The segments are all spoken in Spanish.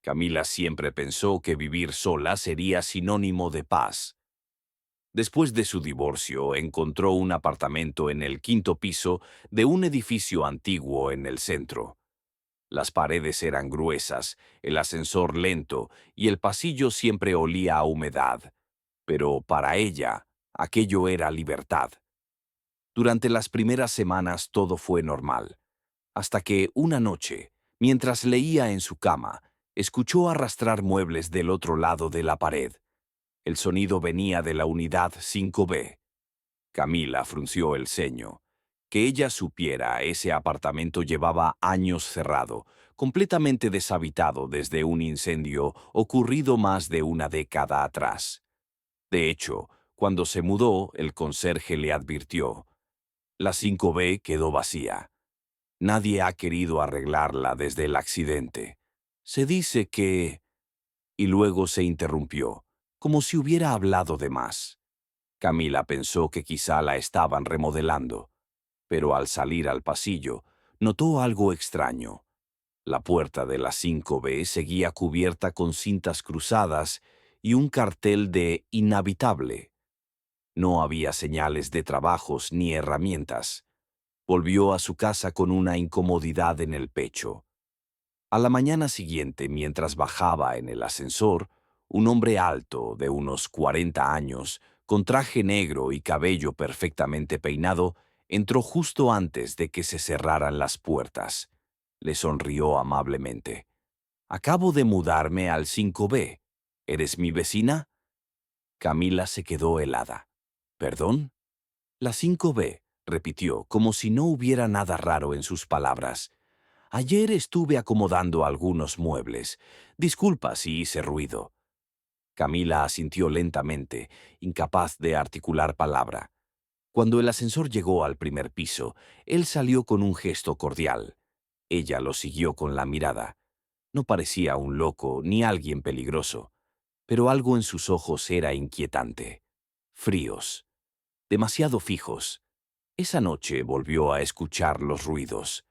Camila siempre pensó que vivir sola sería sinónimo de paz. Después de su divorcio, encontró un apartamento en el quinto piso de un edificio antiguo en el centro. Las paredes eran gruesas, el ascensor lento y el pasillo siempre olía a humedad. Pero para ella, aquello era libertad. Durante las primeras semanas todo fue normal, hasta que una noche, mientras leía en su cama, escuchó arrastrar muebles del otro lado de la pared. El sonido venía de la unidad 5B. Camila frunció el ceño. Que ella supiera, ese apartamento llevaba años cerrado, completamente deshabitado desde un incendio ocurrido más de una década atrás. De hecho, cuando se mudó, el conserje le advirtió: la 5B quedó vacía. Nadie ha querido arreglarla desde el accidente. Se dice que... Y luego se interrumpió, como si hubiera hablado de más. Camila pensó que quizá la estaban remodelando, pero al salir al pasillo, notó algo extraño. La puerta de la 5B seguía cubierta con cintas cruzadas y un cartel de inhabitable. No había señales de trabajos ni herramientas. Volvió a su casa con una incomodidad en el pecho. A la mañana siguiente, mientras bajaba en el ascensor, un hombre alto, de unos 40 años, con traje negro y cabello perfectamente peinado, entró justo antes de que se cerraran las puertas. Le sonrió amablemente. «Acabo de mudarme al 5B. ¿Eres mi vecina?» Camila se quedó helada. «¿Perdón?» «La 5B», repitió, como si no hubiera nada raro en sus palabras. «Ayer estuve acomodando algunos muebles. Disculpa si hice ruido». Camila asintió lentamente, incapaz de articular palabra. Cuando el ascensor llegó al primer piso, él salió con un gesto cordial. Ella lo siguió con la mirada. No parecía un loco ni alguien peligroso, pero algo en sus ojos era inquietante. Fríos. Demasiado fijos. Esa noche volvió a escuchar los ruidos.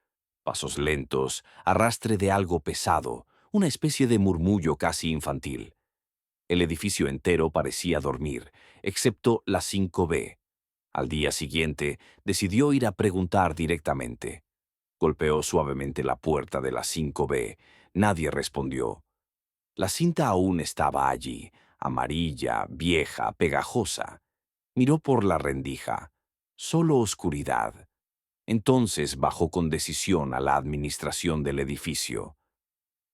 Pasos lentos, arrastre de algo pesado, una especie de murmullo casi infantil. El edificio entero parecía dormir, excepto la 5B. Al día siguiente, decidió ir a preguntar directamente. Golpeó suavemente la puerta de la 5B. Nadie respondió. La cinta aún estaba allí, amarilla, vieja, pegajosa. Miró por la rendija. Solo oscuridad. Entonces bajó con decisión a la administración del edificio.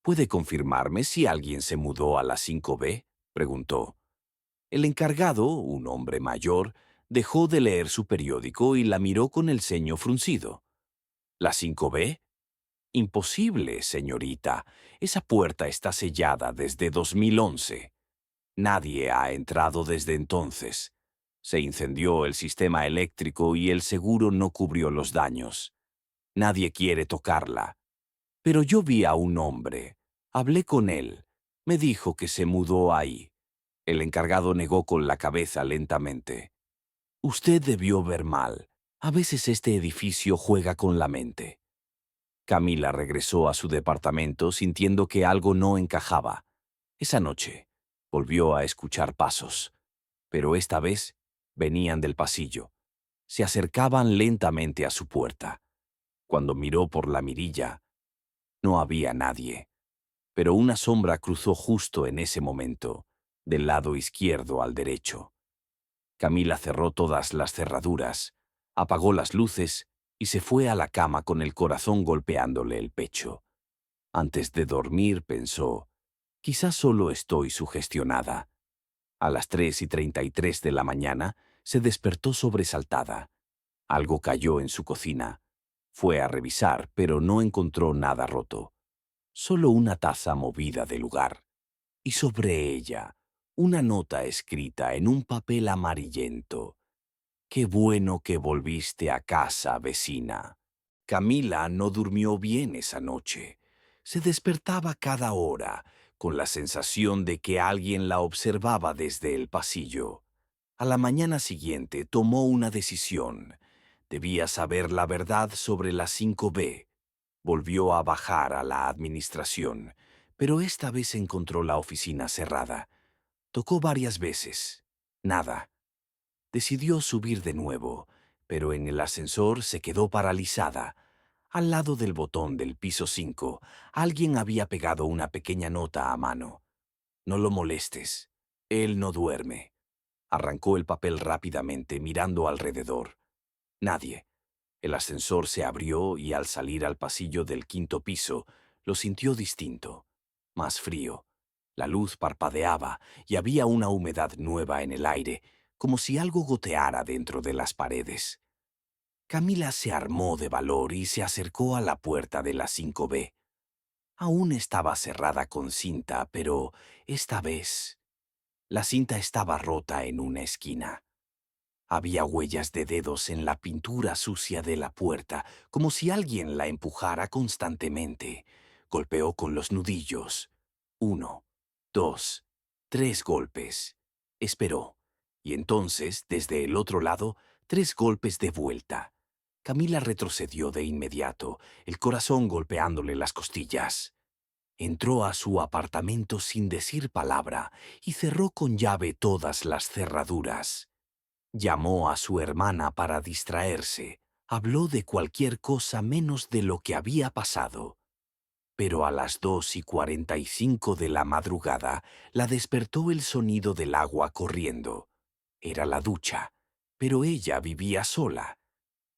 «¿Puede confirmarme si alguien se mudó a la 5B?» preguntó. El encargado, un hombre mayor, dejó de leer su periódico y la miró con el ceño fruncido. «¿La 5B? Imposible, señorita. Esa puerta está sellada desde 2011. Nadie ha entrado desde entonces. Se incendió el sistema eléctrico y el seguro no cubrió los daños. Nadie quiere tocarla. Pero yo vi a un hombre. Hablé con él. Me dijo que se mudó ahí». El encargado negó con la cabeza lentamente. «Usted debió ver mal. A veces este edificio juega con la mente». Camila regresó a su departamento sintiendo que algo no encajaba. Esa noche volvió a escuchar pasos, pero esta vez venían del pasillo. Se acercaban lentamente a su puerta. Cuando miró por la mirilla, no había nadie, pero una sombra cruzó justo en ese momento, del lado izquierdo al derecho. Camila cerró todas las cerraduras, apagó las luces y se fue a la cama con el corazón golpeándole el pecho. Antes de dormir pensó: quizás solo estoy sugestionada. A las 3:33 de la mañana se despertó sobresaltada. Algo cayó en su cocina. Fue a revisar, pero no encontró nada roto. Solo una taza movida de lugar. Y sobre ella, una nota escrita en un papel amarillento: «Qué bueno que volviste a casa, vecina». Camila no durmió bien esa noche. Se despertaba cada hora, con la sensación de que alguien la observaba desde el pasillo. A la mañana siguiente tomó una decisión. Debía saber la verdad sobre la 5B. Volvió a bajar a la administración, Pero esta vez encontró la oficina cerrada. Tocó varias veces. Nada. Decidió subir de nuevo, pero en el ascensor se quedó paralizada. Al lado del botón del piso 5, alguien había pegado una pequeña nota a mano. No lo molestes. Él no duerme. Arrancó el papel rápidamente, mirando alrededor. Nadie. El ascensor se abrió y al salir al pasillo del quinto piso, lo sintió distinto, más frío. La luz parpadeaba y había una humedad nueva en el aire, como si algo goteara dentro de las paredes. Camila se armó de valor y se acercó a la puerta de la 5B. Aún estaba cerrada con cinta, pero esta vez la cinta estaba rota en una esquina. Había huellas de dedos en la pintura sucia de la puerta, como si alguien la empujara constantemente. Golpeó con los nudillos. 1, 2, 3 golpes. Esperó. Y entonces, desde el otro lado, 3 golpes de vuelta. Camila retrocedió de inmediato, el corazón golpeándole las costillas. Entró a su apartamento sin decir palabra y cerró con llave todas las cerraduras. Llamó a su hermana para distraerse. Habló de cualquier cosa menos de lo que había pasado. Pero a las 2:45 de la madrugada la despertó el sonido del agua corriendo. Era la ducha, pero ella vivía sola.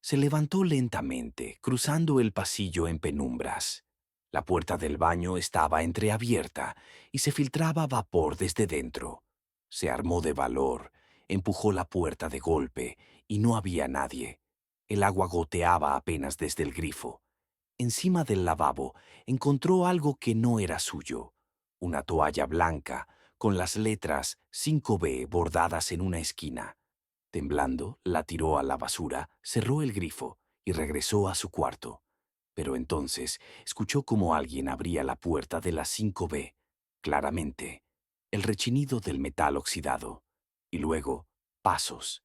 Se levantó lentamente, cruzando el pasillo en penumbras. La puerta del baño estaba entreabierta y se filtraba vapor desde dentro. Se armó de valor, empujó la puerta de golpe y no había nadie. El agua goteaba apenas desde el grifo. Encima del lavabo encontró algo que no era suyo. Una toalla blanca con las letras 5B bordadas en una esquina. Temblando, la tiró a la basura, cerró el grifo y regresó a su cuarto. Pero entonces escuchó como alguien abría la puerta de la 5B, claramente, el rechinido del metal oxidado, y luego pasos,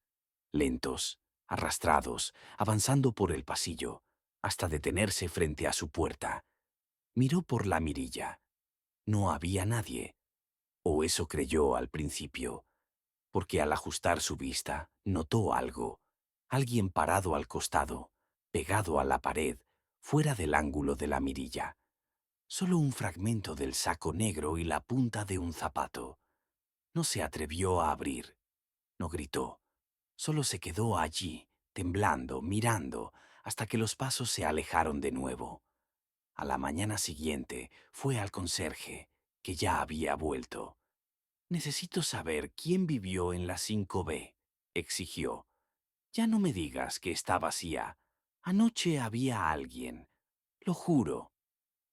lentos, arrastrados, avanzando por el pasillo, hasta detenerse frente a su puerta. Miró por la mirilla. No había nadie, o eso creyó al principio, porque al ajustar su vista notó algo, alguien parado al costado, pegado a la pared, fuera del ángulo de la mirilla. Solo un fragmento del saco negro y la punta de un zapato. No se atrevió a abrir, no gritó, solo se quedó allí, temblando, mirando, hasta que los pasos se alejaron de nuevo. A la mañana siguiente fue al conserje, que ya había vuelto. Necesito saber quién vivió en la 5B, exigió. Ya no me digas que está vacía. Anoche había alguien. Lo juro.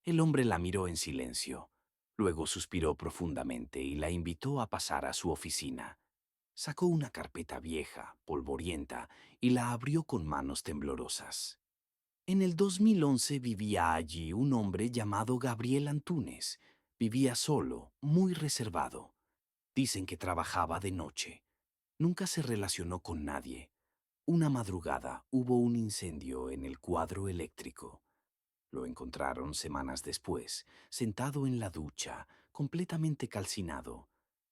El hombre la miró en silencio. Luego suspiró profundamente y la invitó a pasar a su oficina. Sacó una carpeta vieja, polvorienta, y la abrió con manos temblorosas. En el 2011 vivía allí un hombre llamado Gabriel Antunes. Vivía solo, muy reservado. Dicen que trabajaba de noche. Nunca se relacionó con nadie. Una madrugada hubo un incendio en el cuadro eléctrico. Lo encontraron semanas después, sentado en la ducha, completamente calcinado,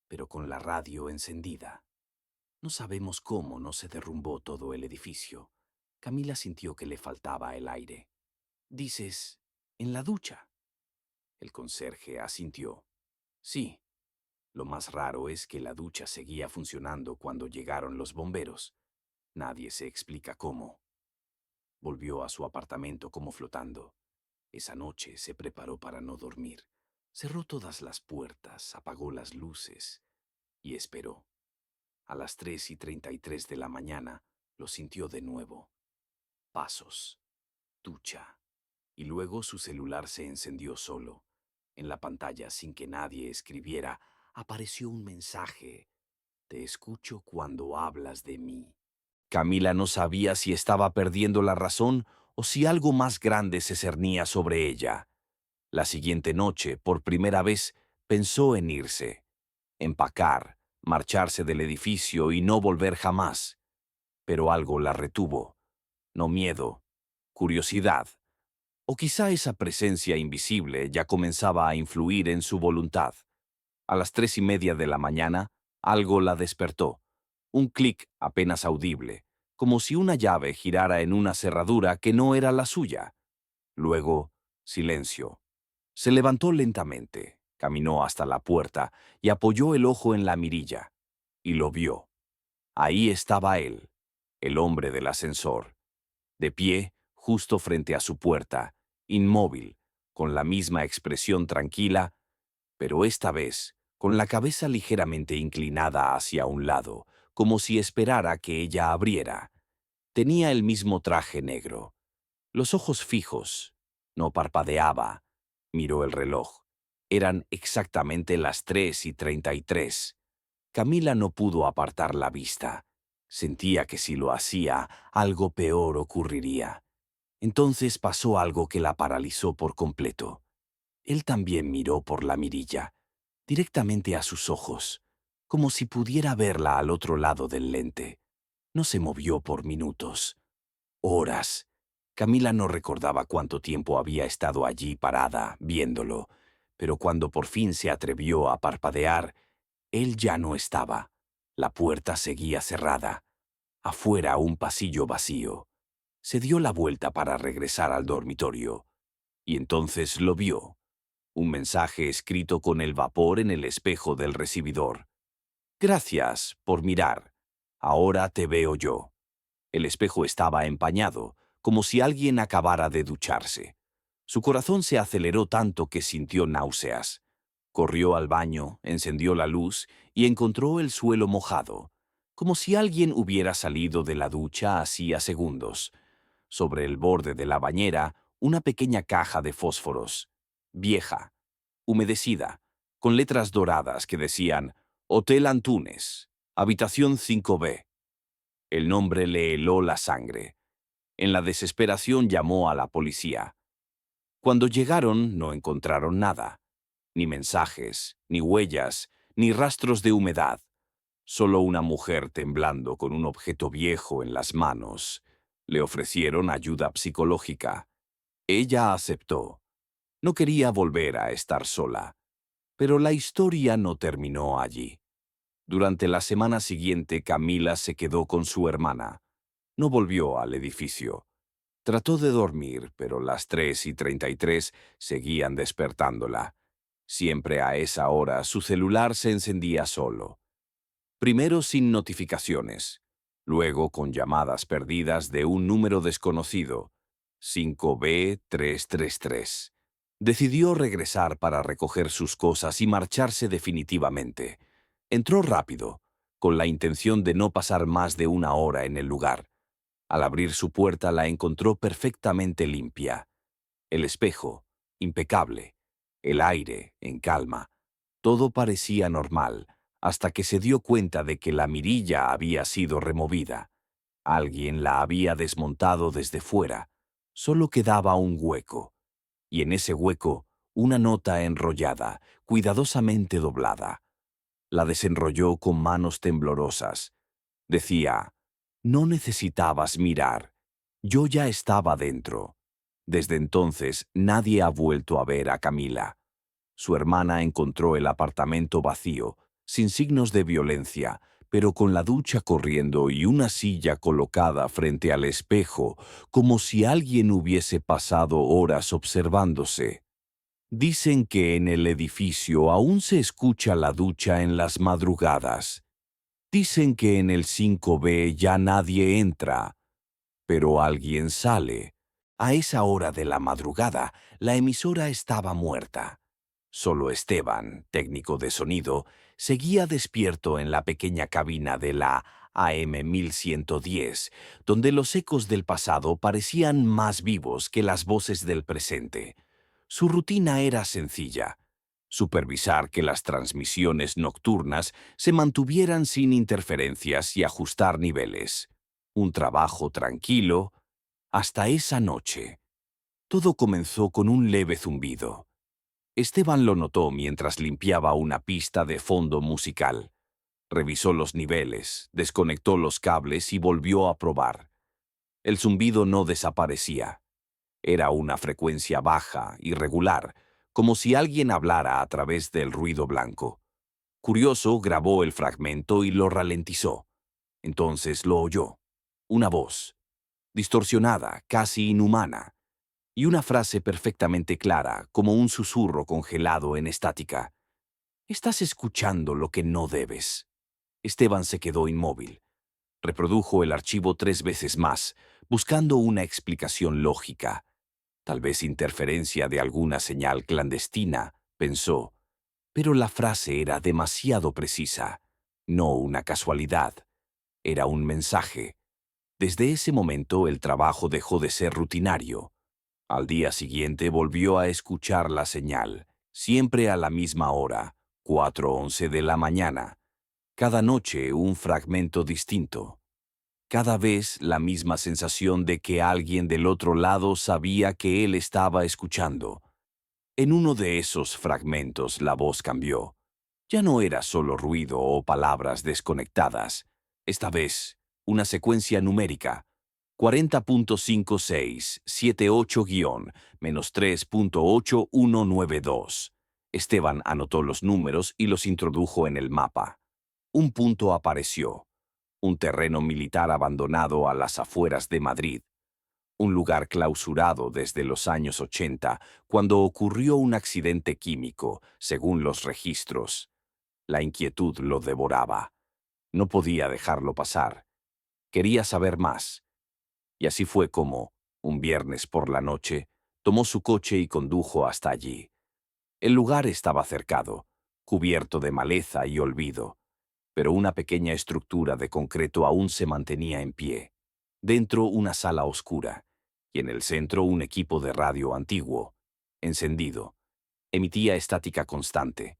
pero con la radio encendida. No sabemos cómo no se derrumbó todo el edificio. Camila sintió que le faltaba el aire. Dices, ¿en la ducha? El conserje asintió. Sí. Lo más raro es que la ducha seguía funcionando cuando llegaron los bomberos. Nadie se explica cómo. Volvió a su apartamento como flotando. Esa noche se preparó para no dormir. Cerró todas las puertas, apagó las luces y esperó. A las 3:33 de la mañana lo sintió de nuevo. Pasos, ducha. Y luego su celular se encendió solo. En la pantalla, sin que nadie escribiera, apareció un mensaje. Te escucho cuando hablas de mí. Camila no sabía si estaba perdiendo la razón o si algo más grande se cernía sobre ella. La siguiente noche, por primera vez, pensó en irse, empacar, marcharse del edificio y no volver jamás. Pero algo la retuvo. No miedo, curiosidad. O quizá esa presencia invisible ya comenzaba a influir en su voluntad. A las 3:30 de la mañana, algo la despertó. Un clic apenas audible, como si una llave girara en una cerradura que no era la suya. Luego, silencio. Se levantó lentamente, caminó hasta la puerta y apoyó el ojo en la mirilla. Y lo vio. Ahí estaba él, el hombre del ascensor, de pie, justo frente a su puerta, inmóvil, con la misma expresión tranquila, pero esta vez con la cabeza ligeramente inclinada hacia un lado, como si esperara que ella abriera. Tenía el mismo traje negro, los ojos fijos, no parpadeaba. Miró el reloj. Eran exactamente las 3:33. Camila no pudo apartar la vista. Sentía que si lo hacía, algo peor ocurriría. Entonces pasó algo que la paralizó por completo. Él también miró por la mirilla, directamente a sus ojos, como si pudiera verla al otro lado del lente. No se movió por minutos, horas. Camila no recordaba cuánto tiempo había estado allí parada, viéndolo, pero cuando por fin se atrevió a parpadear, él ya no estaba. La puerta seguía cerrada. Afuera un pasillo vacío. Se dio la vuelta para regresar al dormitorio, y entonces lo vio. Un mensaje escrito con el vapor en el espejo del recibidor. Gracias por mirar. Ahora te veo yo. El espejo estaba empañado, como si alguien acabara de ducharse. Su corazón se aceleró tanto que sintió náuseas. Corrió al baño, encendió la luz y encontró el suelo mojado, como si alguien hubiera salido de la ducha hacía segundos. Sobre el borde de la bañera, una pequeña caja de fósforos, vieja, humedecida, con letras doradas que decían Hotel Antunes, habitación 5B. El nombre le heló la sangre. En la desesperación llamó a la policía. Cuando llegaron no encontraron nada, ni mensajes, ni huellas, ni rastros de humedad. Solo una mujer temblando con un objeto viejo en las manos. Le ofrecieron ayuda psicológica. Ella aceptó. No quería volver a estar sola. Pero la historia no terminó allí. Durante la semana siguiente, Camila se quedó con su hermana. No volvió al edificio. Trató de dormir, pero las 3:33 seguían despertándola. Siempre a esa hora su celular se encendía solo. Primero sin notificaciones, luego con llamadas perdidas de un número desconocido, 5B333. Decidió regresar para recoger sus cosas y marcharse definitivamente. Entró rápido, con la intención de no pasar más de una hora en el lugar. Al abrir su puerta la encontró perfectamente limpia. El espejo, impecable. El aire, en calma. Todo parecía normal, hasta que se dio cuenta de que la mirilla había sido removida. Alguien la había desmontado desde fuera. Solo quedaba un hueco. Y en ese hueco, una nota enrollada, cuidadosamente doblada. La desenrolló con manos temblorosas. Decía, no necesitabas mirar. Yo ya estaba dentro. Desde entonces nadie ha vuelto a ver a Camila. Su hermana encontró el apartamento vacío, sin signos de violencia, pero con la ducha corriendo y una silla colocada frente al espejo, como si alguien hubiese pasado horas observándose. Dicen que en el edificio aún se escucha la ducha en las madrugadas. Dicen que en el 5B ya nadie entra, pero alguien sale. A esa hora de la madrugada, la emisora estaba muerta. Solo Esteban, técnico de sonido, seguía despierto en la pequeña cabina de la AM 1110, donde los ecos del pasado parecían más vivos que las voces del presente. Su rutina era sencilla: supervisar que las transmisiones nocturnas se mantuvieran sin interferencias y ajustar niveles. Un trabajo tranquilo hasta esa noche. Todo comenzó con un leve zumbido. Esteban lo notó mientras limpiaba una pista de fondo musical. Revisó los niveles, desconectó los cables y volvió a probar. El zumbido no desaparecía. Era una frecuencia baja, irregular, como si alguien hablara a través del ruido blanco. Curioso, grabó el fragmento y lo ralentizó. Entonces lo oyó. Una voz, distorsionada, casi inhumana, y una frase perfectamente clara, como un susurro congelado en estática. «Estás escuchando lo que no debes». Esteban se quedó inmóvil. Reprodujo el archivo 3 veces más, buscando una explicación lógica. Tal vez interferencia de alguna señal clandestina, pensó. Pero la frase era demasiado precisa. No una casualidad. Era un mensaje. Desde ese momento el trabajo dejó de ser rutinario. Al día siguiente volvió a escuchar la señal, siempre a la misma hora, 4:11 de la mañana. Cada noche un fragmento distinto. Cada vez la misma sensación de que alguien del otro lado sabía que él estaba escuchando. En uno de esos fragmentos la voz cambió. Ya no era solo ruido o palabras desconectadas. Esta vez, una secuencia numérica. 40.5678-3.8192. Esteban anotó los números y los introdujo en el mapa. Un punto apareció. Un terreno militar abandonado a las afueras de Madrid. Un lugar clausurado desde los años 80, cuando ocurrió un accidente químico, según los registros. La inquietud lo devoraba. No podía dejarlo pasar. Quería saber más. Y así fue como, un viernes por la noche, tomó su coche y condujo hasta allí. El lugar estaba cercado, cubierto de maleza y olvido, pero una pequeña estructura de concreto aún se mantenía en pie. Dentro una sala oscura, y en el centro un equipo de radio antiguo, encendido. Emitía estática constante,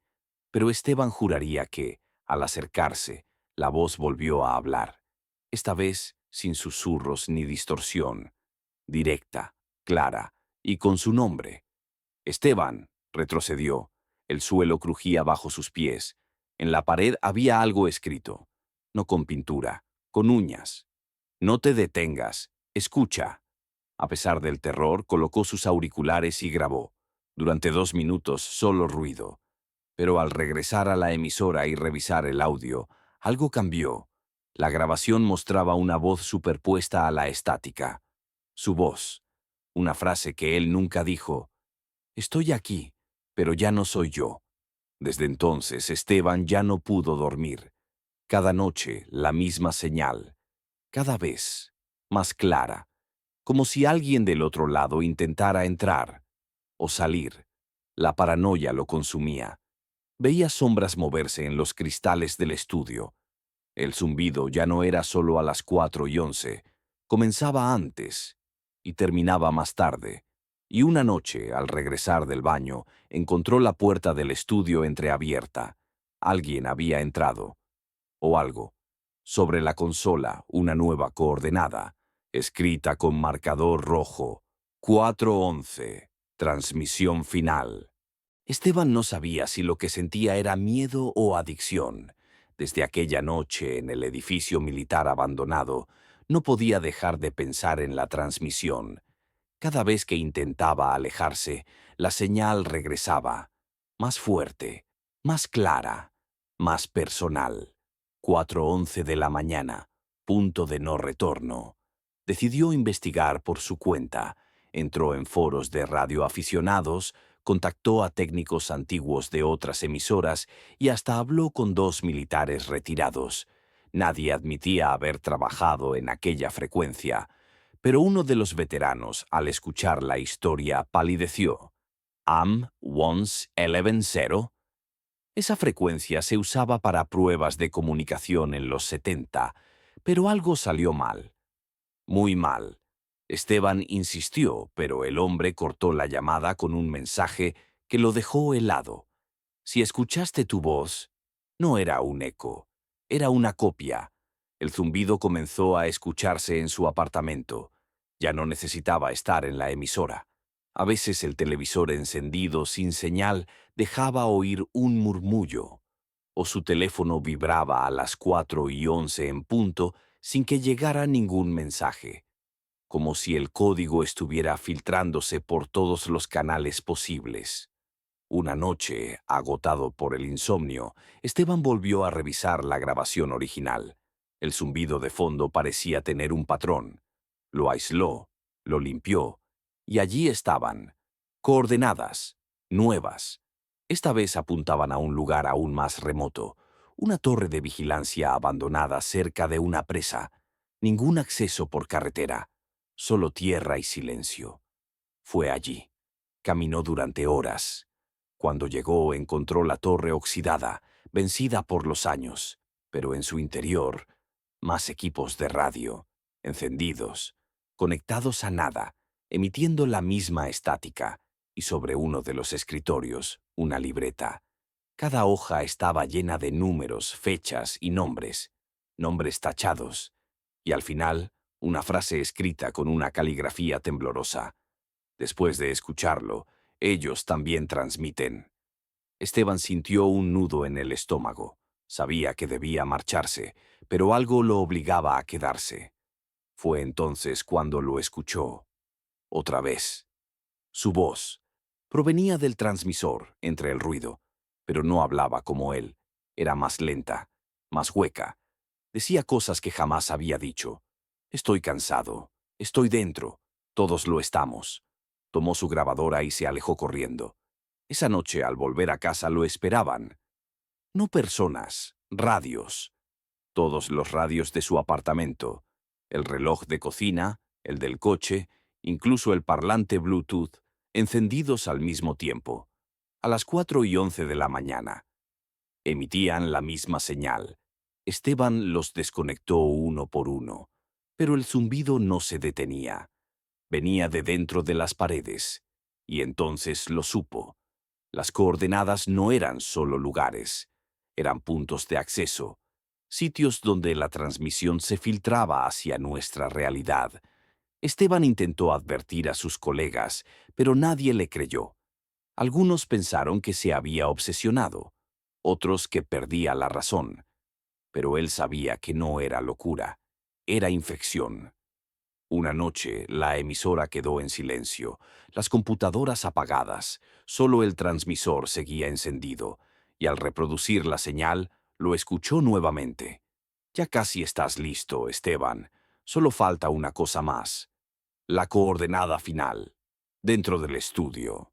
pero Esteban juraría que, al acercarse, la voz volvió a hablar, esta vez sin susurros ni distorsión, directa, clara, y con su nombre. Esteban retrocedió. El suelo crujía bajo sus pies. En la pared había algo escrito, no con pintura, con uñas. «No te detengas, escucha». A pesar del terror, colocó sus auriculares y grabó. Durante 2 minutos, solo ruido. Pero al regresar a la emisora y revisar el audio, algo cambió. La grabación mostraba una voz superpuesta a la estática. Su voz. Una frase que él nunca dijo. «Estoy aquí, pero ya no soy yo». Desde entonces, Esteban ya no pudo dormir. Cada noche, la misma señal. Cada vez más clara, como si alguien del otro lado intentara entrar o salir. La paranoia lo consumía. Veía sombras moverse en los cristales del estudio. El zumbido ya no era solo a las 4:11, comenzaba antes y terminaba más tarde. Y una noche, al regresar del baño, encontró la puerta del estudio entreabierta. Alguien había entrado. O algo. Sobre la consola, una nueva coordenada, escrita con marcador rojo. 4:11. Transmisión final. Esteban no sabía si lo que sentía era miedo o adicción. Desde aquella noche en el edificio militar abandonado, no podía dejar de pensar en la transmisión. Cada vez que intentaba alejarse, la señal regresaba, más fuerte, más clara, más personal. 4:11 de la mañana, punto de no retorno. Decidió investigar por su cuenta. Entró en foros de radioaficionados, contactó a técnicos antiguos de otras emisoras y hasta habló con 2 militares retirados. Nadie admitía haber trabajado en aquella frecuencia, pero uno de los veteranos, al escuchar la historia, palideció. «AM 1110». Esa frecuencia se usaba para pruebas de comunicación en los 70, pero algo salió mal. Muy mal. Esteban insistió, pero el hombre cortó la llamada con un mensaje que lo dejó helado. Si escuchaste tu voz, no era un eco, era una copia. El zumbido comenzó a escucharse en su apartamento. Ya no necesitaba estar en la emisora. A veces el televisor encendido sin señal dejaba oír un murmullo, o su teléfono vibraba a las 4:11 en punto sin que llegara ningún mensaje. como si el código estuviera filtrándose por todos los canales posibles. Una noche, agotado por el insomnio, Esteban volvió a revisar la grabación original. El zumbido de fondo parecía tener un patrón. Lo aisló, lo limpió, y allí estaban, coordenadas, nuevas. Esta vez apuntaban a un lugar aún más remoto, una torre de vigilancia abandonada cerca de una presa. Ningún acceso por carretera, solo tierra y silencio. Fue allí. Caminó durante horas. Cuando llegó, encontró la torre oxidada, vencida por los años, pero en su interior, más equipos de radio, encendidos, conectados a nada, emitiendo la misma estática, y sobre uno de los escritorios, una libreta. Cada hoja estaba llena de números, fechas y nombres tachados, y al final, una frase escrita con una caligrafía temblorosa. Después de escucharlo, ellos también transmiten. Esteban sintió un nudo en el estómago. Sabía que debía marcharse, pero algo lo obligaba a quedarse. Fue entonces cuando lo escuchó. Otra vez. Su voz. Provenía del transmisor, entre el ruido, pero no hablaba como él. Era más lenta, más hueca. Decía cosas que jamás había dicho. Estoy cansado. Estoy dentro. Todos lo estamos. Tomó su grabadora y se alejó corriendo. Esa noche, al volver a casa, lo esperaban. No personas, radios. Todos los radios de su apartamento. El reloj de cocina, el del coche, incluso el parlante Bluetooth, encendidos al mismo tiempo. A las 4:11 de la mañana. Emitían la misma señal. Esteban los desconectó uno por uno, pero el zumbido no se detenía. Venía de dentro de las paredes, y entonces lo supo. Las coordenadas no eran solo lugares, eran puntos de acceso, sitios donde la transmisión se filtraba hacia nuestra realidad. Esteban intentó advertir a sus colegas, pero nadie le creyó. Algunos pensaron que se había obsesionado, otros que perdía la razón, pero él sabía que no era locura, era infección. Una noche, la emisora quedó en silencio, las computadoras apagadas, solo el transmisor seguía encendido, y al reproducir la señal, lo escuchó nuevamente. Ya casi estás listo, Esteban. Solo falta una cosa más. La coordenada final. Dentro del estudio.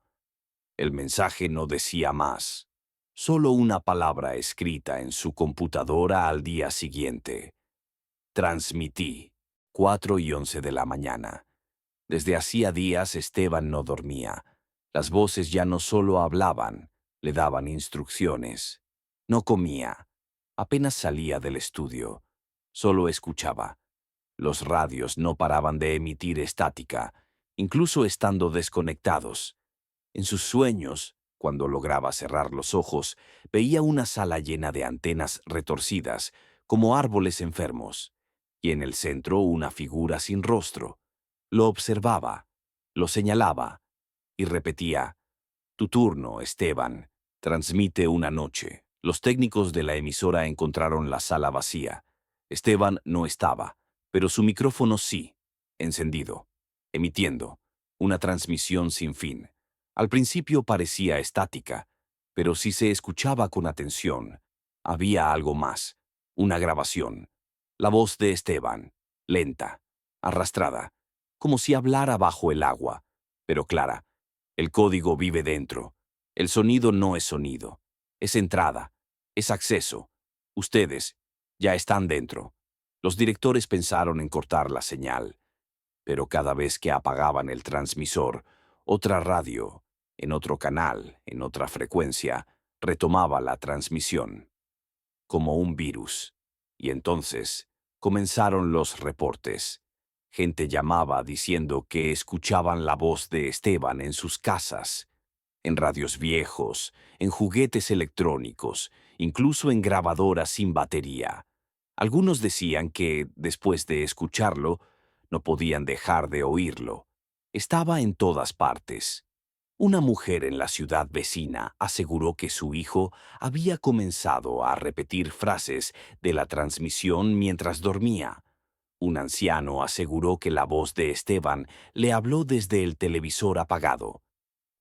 El mensaje no decía más. Solo una palabra escrita en su computadora al día siguiente. Transmití. 4:11 de la mañana. Desde hacía días Esteban no dormía. Las voces ya no solo hablaban, le daban instrucciones. No comía. Apenas salía del estudio. Solo escuchaba. Los radios no paraban de emitir estática, incluso estando desconectados. En sus sueños, cuando lograba cerrar los ojos, veía una sala llena de antenas retorcidas, como árboles enfermos, y en el centro una figura sin rostro. Lo observaba, lo señalaba, y repetía, «Tu turno, Esteban. Transmite una noche». Los técnicos de la emisora encontraron la sala vacía. Esteban no estaba, pero su micrófono sí, encendido, emitiendo, una transmisión sin fin. Al principio parecía estática, pero si se escuchaba con atención, había algo más, una grabación. La voz de Esteban, lenta, arrastrada, como si hablara bajo el agua, pero clara. El código vive dentro. El sonido no es sonido. Es entrada. Es acceso. Ustedes ya están dentro. Los directores pensaron en cortar la señal, pero cada vez que apagaban el transmisor, otra radio, en otro canal, en otra frecuencia, retomaba la transmisión, como un virus. Y entonces comenzaron los reportes. Gente llamaba diciendo que escuchaban la voz de Esteban en sus casas, en radios viejos, en juguetes electrónicos, incluso en grabadoras sin batería. Algunos decían que, después de escucharlo, no podían dejar de oírlo. Estaba en todas partes. Una mujer en la ciudad vecina aseguró que su hijo había comenzado a repetir frases de la transmisión mientras dormía. Un anciano aseguró que la voz de Esteban le habló desde el televisor apagado.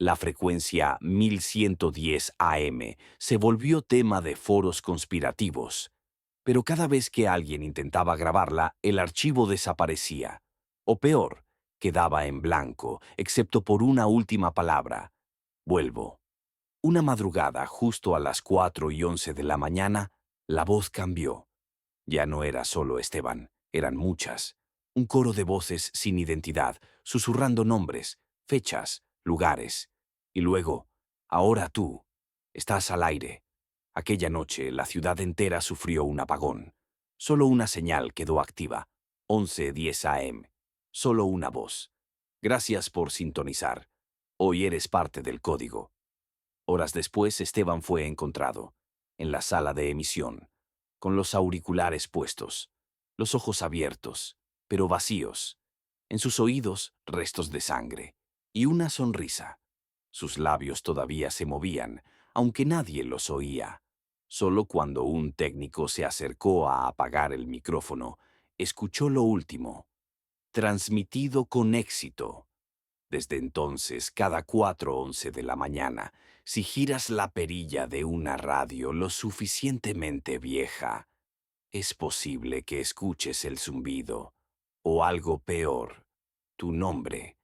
La frecuencia 1110 AM se volvió tema de foros conspirativos, pero cada vez que alguien intentaba grabarla, el archivo desaparecía. O peor, quedaba en blanco, excepto por una última palabra: vuelvo. Una madrugada, justo a las 4:11 de la mañana, la voz cambió. Ya no era solo Esteban, eran muchas. Un coro de voces sin identidad, susurrando nombres, fechas, lugares. Y luego, ahora tú, estás al aire. Aquella noche, la ciudad entera sufrió un apagón. Solo una señal quedó activa: 11:10 AM. Solo una voz. Gracias por sintonizar. Hoy eres parte del código. Horas después, Esteban fue encontrado, en la sala de emisión, con los auriculares puestos, los ojos abiertos, pero vacíos. En sus oídos, restos de sangre y una sonrisa. Sus labios todavía se movían, aunque nadie los oía. Solo cuando un técnico se acercó a apagar el micrófono, escuchó lo último: transmitido con éxito. Desde entonces, cada 4:11 de la mañana, si giras la perilla de una radio lo suficientemente vieja, es posible que escuches el zumbido, o algo peor, tu nombre.